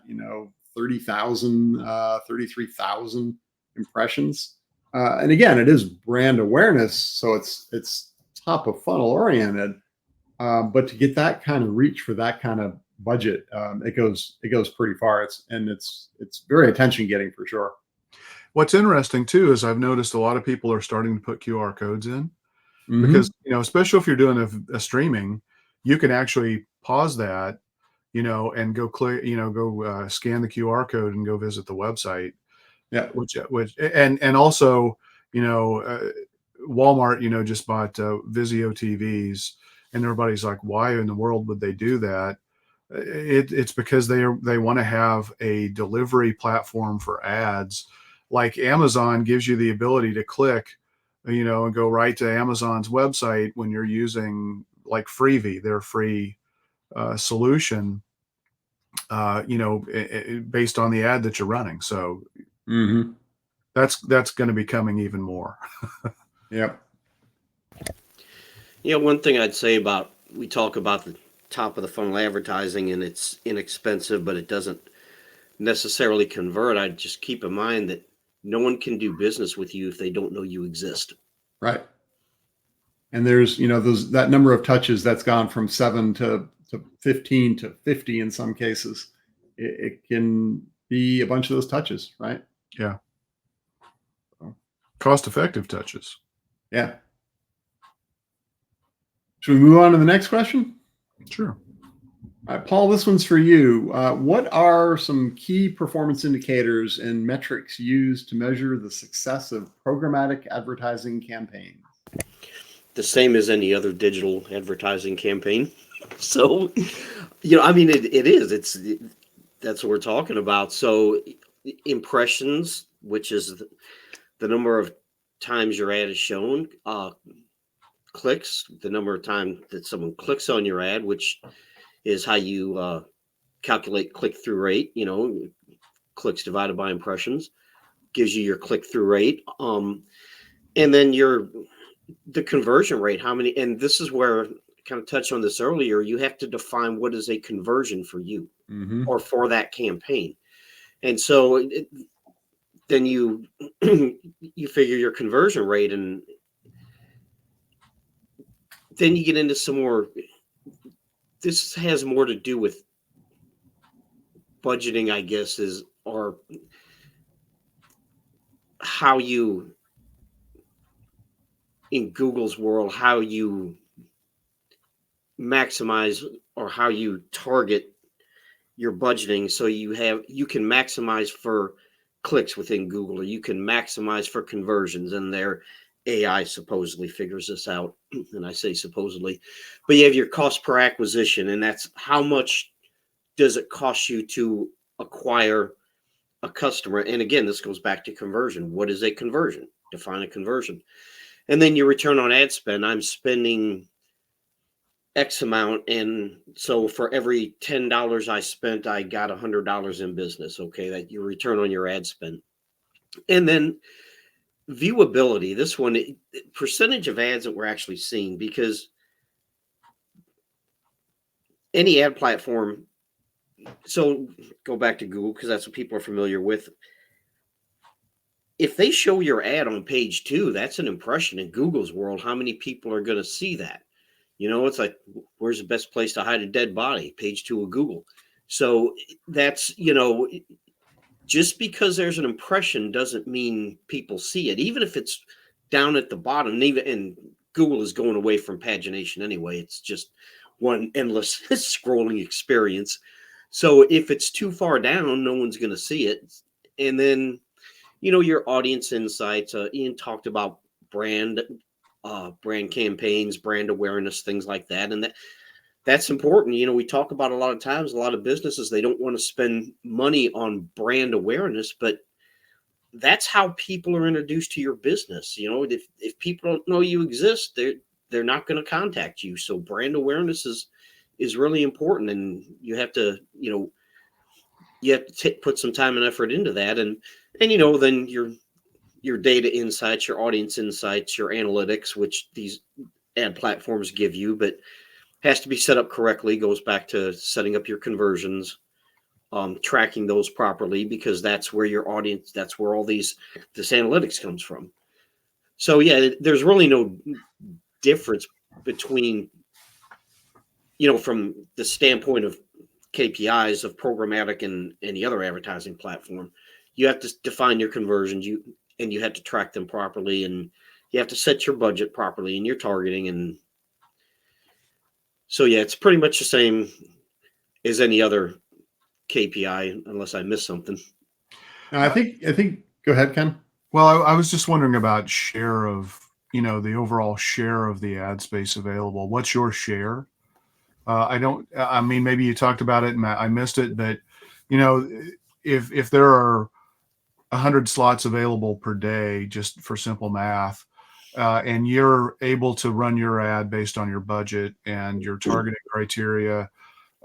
30,000, 33,000 impressions. And again, it is brand awareness, so it's top of funnel oriented. But to get that kind of reach for that kind of budget, it goes pretty far. It's very attention getting for sure. What's interesting too is I've noticed a lot of people are starting to put QR codes in because, Mhm. especially if you're doing a streaming, you can actually pause that, and go click, go scan the QR code and go visit the website, Yeah. and also, you know, uh, Walmart, just bought Vizio TVs, and everybody's like, why in the world would they do that? It's because they want to have a delivery platform for ads, like Amazon gives you the ability to click, and go right to Amazon's website when you're using like Freebie, their free solution, based on the ad that you're running. So Mhm. that's going to be coming even more. Yep. One thing I'd say about we talk about the top of the funnel advertising and it's inexpensive, but it doesn't necessarily convert. I'd just keep in mind that no one can do business with you if they don't know you exist. Right. And there's, that number of touches that's gone from 7 to 15 to 50 in some cases. It can be a bunch of those touches, right? Yeah. So, Cost effective touches. yeah. Should we move on to the next question? Sure. All right, Paul, this one's for you. What are some key performance indicators and metrics used to measure the success of programmatic advertising campaigns? The same as any other digital advertising campaign. So, it is. That's what we're talking about. So, impressions, which is the number of times your ad is shown, clicks, the number of times that someone clicks on your ad, which is how you calculate click-through rate. Clicks divided by impressions gives you your click-through rate. And then the conversion rate, how many, and this is where I kind of touched on this earlier, you have to define what is a conversion for you or for that campaign. And so then you you figure your conversion rate, and then you get into some more, this has more to do with budgeting, I guess, or how you, in Google's world, how you maximize or how you target your budgeting, so you can maximize for clicks within Google, or you can maximize for conversions, and their AI supposedly figures this out. And I say supposedly, but you have your cost per acquisition, and that's how much does it cost you to acquire a customer. And again, this goes back to conversion. What is a conversion? Define a conversion. And then your return on ad spend. I'm spending X amount, and so for every $10 I spent, I got $100 in business. Okay, that your return on your ad spend. And then viewability. This one, percentage of ads that we're actually seeing, because any ad platform. So go back to Google, because that's what people are familiar with. If they show your ad on page 2, that's an impression in Google's world. How many people are going to see that? It's like, where's the best place to hide a dead body? Page 2 of Google. So that's, just because there's an impression doesn't mean people see it, even if it's down at the bottom. And Google is going away from pagination anyway. It's just one endless scrolling experience. So if it's too far down, no one's going to see it. And then, your audience insights. Ian talked about brand campaigns, brand awareness, things like that. And that's important. We talk about a lot of times, a lot of businesses, they don't want to spend money on brand awareness, but that's how people are introduced to your business. If people don't know you exist, they're not going to contact you. So brand awareness is really important, and you have to, put some time and effort into that. And then your data insights, your audience insights, your analytics, which these ad platforms give you, but has to be set up correctly. Goes back to setting up your conversions, tracking those properly, because that's where your audience, that's where all this analytics comes from. So yeah, there's really no difference between, from the standpoint of KPIs of programmatic and any other advertising platform. You have to define your conversions, and you have to track them properly, and you have to set your budget properly and your targeting. And so yeah, it's pretty much the same as any other KPI, unless I missed something. I think go ahead, Ken. Well, I was just wondering about share of, the overall share of the ad space available. What's your share? I mean, maybe you talked about it and I missed it, but if there are 100 slots available per day, just for simple math, and you're able to run your ad based on your budget and your targeting criteria,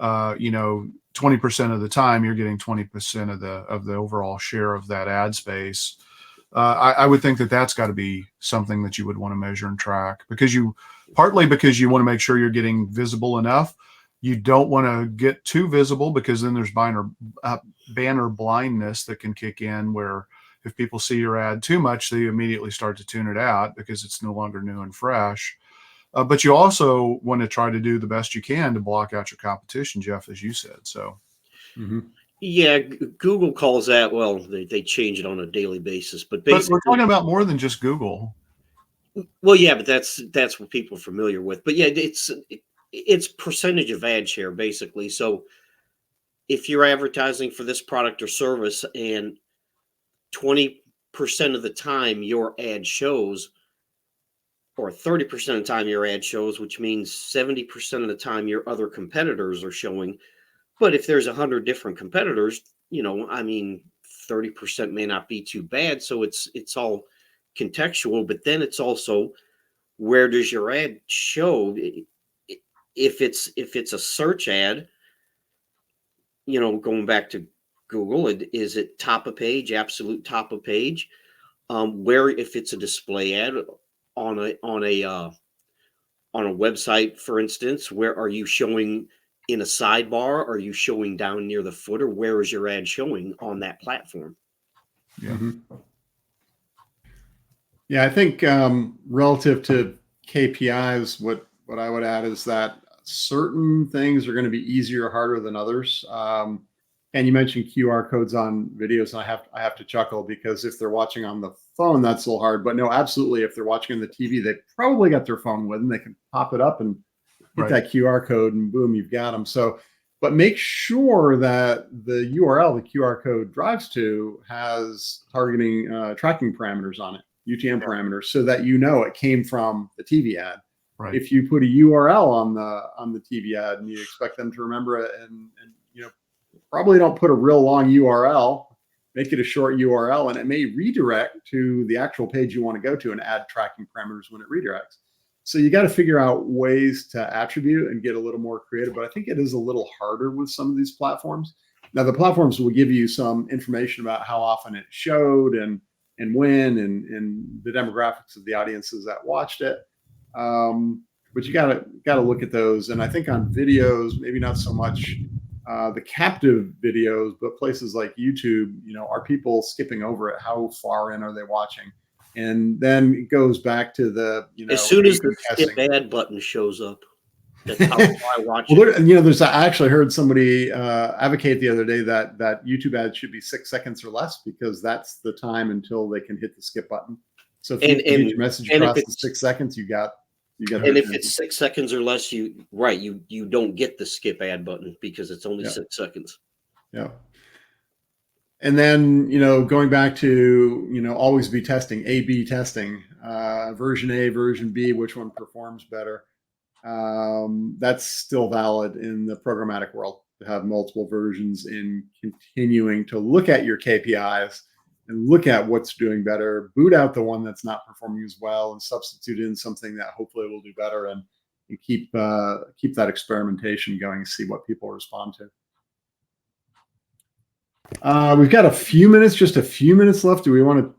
20% of the time you're getting 20% of the overall share of that ad space. I would think that that's got to be something that you would want to measure and track, partly because you want to make sure you're getting visible enough. You don't want to get too visible, because then there's banner blindness that can kick in, where if people see your ad too much, they immediately start to tune it out because it's no longer new and fresh. But you also want to try to do the best you can to block out your competition, Jeff, as you said. So, yeah, Google calls that, well, they change it on a daily basis, but we're talking about more than just Google. Well, yeah, but that's what people are familiar with. But yeah, it's percentage of ad share, basically. So if you're advertising for this product or service, and 20% of the time your ad shows, or 30% of the time your ad shows, which means 70% of the time your other competitors are showing. But if there's 100 different competitors, 30% may not be too bad. So it's all contextual, but then it's also, where does your ad show? If it's a search ad, going back to Google, is it top of page, absolute top of page? Where, if it's a display ad on a website, for instance, where are you showing? In a sidebar? Are you showing down near the footer? Where is your ad showing on that platform? Yeah. Mm-hmm. Yeah, I think relative to KPIs, what I would add is that certain things are going to be easier or harder than others. And you mentioned QR codes on videos, and I have to chuckle because if they're watching on the phone, that's a little hard. But no, absolutely, if they're watching on the TV, they probably got their phone with them. They can pop it up and hit that QR code, and boom, you've got them. So, but make sure that the URL the QR code drives to has targeting tracking parameters on it, UTM parameters, so that you know it came from the TV ad. Right. If you put a URL on the TV ad and you expect them to remember it, and probably don't put a real long URL, make it a short URL, and it may redirect to the actual page you want to go to and add tracking parameters when it redirects. So you got to figure out ways to attribute and get a little more creative, but I think it is a little harder with some of these platforms. Now, the platforms will give you some information about how often it showed and when and the demographics of the audiences that watched it. But you gotta look at those. And I think on videos, maybe not so much the captive videos, but places like YouTube, are people skipping over it? How far in are they watching? And then it goes back to the, as soon as the skip ad button shows up, that's how I watch it. Well, I actually heard somebody advocate the other day that YouTube ads should be 6 seconds or less, because that's the time until they can hit the skip button. So if you get your message across in 6 seconds, you got. And if it's 6 seconds or less, you don't get the skip ad button because it's only 6 seconds. Yeah. And then, going back to, always be testing, A/B testing, version A, version B, which one performs better. That's still valid in the programmatic world, to have multiple versions in continuing to look at your KPIs and look at what's doing better, boot out the one that's not performing as well, and substitute in something that hopefully will do better, and keep that experimentation going and see what people respond to. We've got just a few minutes left. Do we want to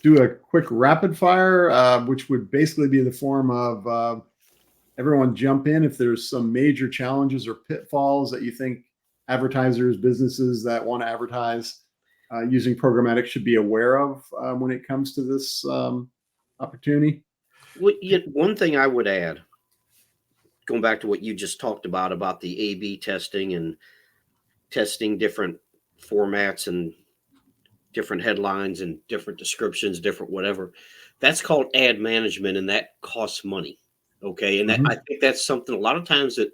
do a quick rapid fire, which would basically be the form of everyone jump in if there's some major challenges or pitfalls that you think advertisers, businesses that want to advertise using programmatic should be aware of when it comes to this opportunity? Well, one thing I would add, going back to what you just talked about the A/B testing and testing different formats and different headlines and different descriptions, different whatever, that's called ad management, and that costs money. Okay. And I think that's something a lot of times that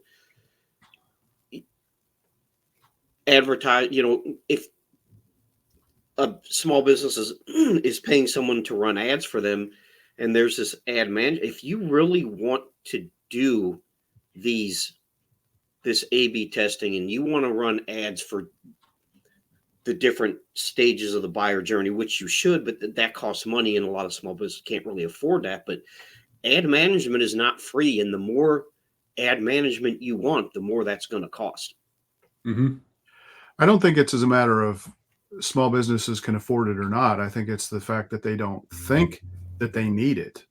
advertise, if a small business is paying someone to run ads for them, and there's this ad man, if you really want to do this A/B testing and you want to run ads for the different stages of the buyer journey, which you should, but that costs money, and a lot of small businesses can't really afford that. But ad management is not free, and the more ad management you want, the more that's going to cost. Mm-hmm. I don't think it's as a matter of small businesses can afford it or not. I think it's the fact that they don't think that they need it,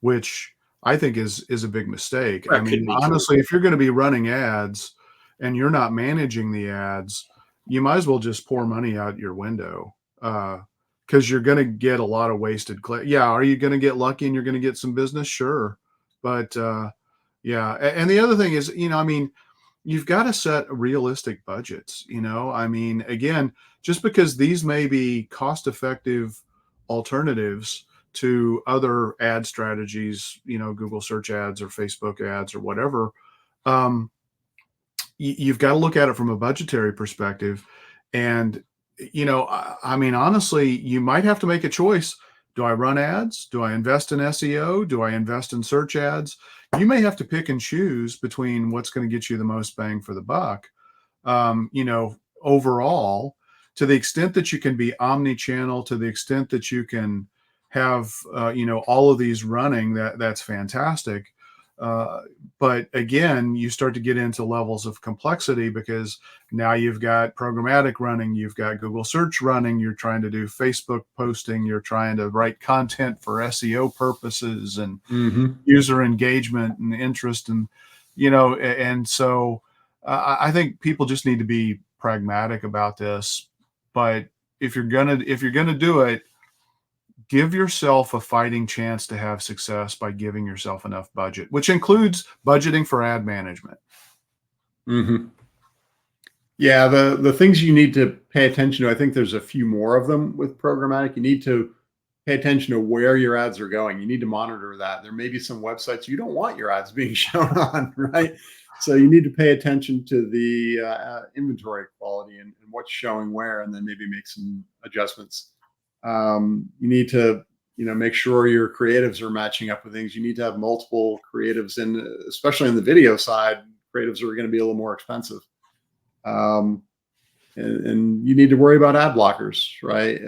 which I think is a big mistake. I mean, honestly, if you're going to be running ads and you're not managing the ads, you might as well just pour money out your window, because you're going to get a lot of wasted click. Yeah. Are you going to get lucky and you're going to get some business? Sure. But yeah. And the other thing is, you've got to set realistic budgets. Again, just because these may be cost-effective alternatives to other ad strategies, Google search ads or Facebook ads or whatever, you've got to look at it from a budgetary perspective. And, honestly, you might have to make a choice. Do I run ads? Do I invest in SEO? Do I invest in search ads? You may have to pick and choose between what's going to get you the most bang for the buck. Overall, to the extent that you can be omni-channel, to the extent that you can have, all of these running, that's fantastic. But again, you start to get into levels of complexity, because now you've got programmatic running, you've got Google search running, you're trying to do Facebook posting, you're trying to write content for SEO purposes and user engagement and interest. And, and so I think people just need to be pragmatic about this. But if you're going to do it, give yourself a fighting chance to have success by giving yourself enough budget, which includes budgeting for ad management. Mm-hmm. Yeah, the things you need to pay attention to, I think there's a few more of them with programmatic. You need to pay attention to where your ads are going. You need to monitor that. There may be some websites you don't want your ads being shown on, right? So you need to pay attention to the inventory quality and what's showing where, and then maybe make some adjustments. You need to, make sure your creatives are matching up with things. You need to have multiple creatives in, especially on the video side. Creatives are going to be a little more expensive. Um, and you need to worry about ad blockers, right?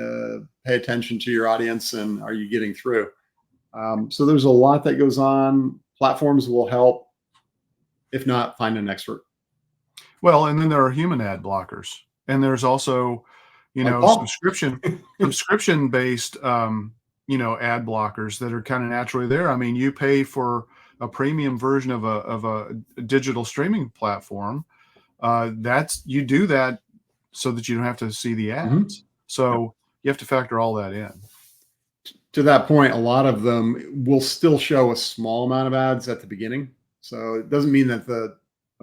Pay attention to your audience and are you getting through? So there's a lot that goes on. Platforms will help. If not, find an expert. Well, and then there are human ad blockers, and there's also, Like Paul. subscription based, ad blockers that are kind of naturally there. I mean, you pay for a premium version of a digital streaming platform. You do that so that you don't have to see the ads. Mhm. So you have to factor all that in. To that point, a lot of them will still show a small amount of ads at the beginning. So it doesn't mean that the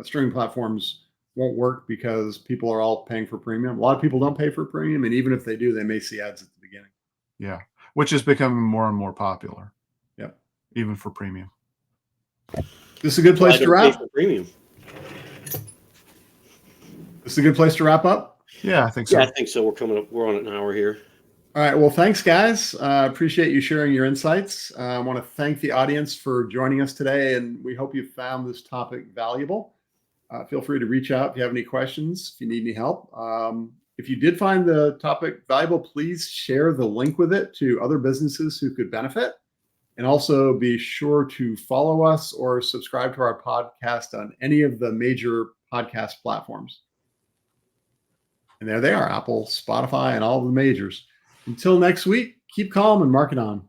streaming platforms won't work because people are all paying for premium. A lot of people don't pay for premium, and even if they do, they may see ads at the beginning. Yeah, which is becoming more and more popular. Yep. Even for premium. This is a good place to Pay wrap. for premium. This is a good place to wrap up. Yeah, I think so. Yeah, I think so. We're coming up. We're on an hour here. All right. Well, thanks, guys. Appreciate you sharing your insights. I want to thank the audience for joining us today, and we hope you found this topic valuable. Feel free to reach out if you have any questions, if you need any help. If you did find the topic valuable, please share the link with it to other businesses who could benefit. And also be sure to follow us or subscribe to our podcast on any of the major podcast platforms. And there they are, Apple, Spotify, and all the majors. Until next week, keep calm and market on.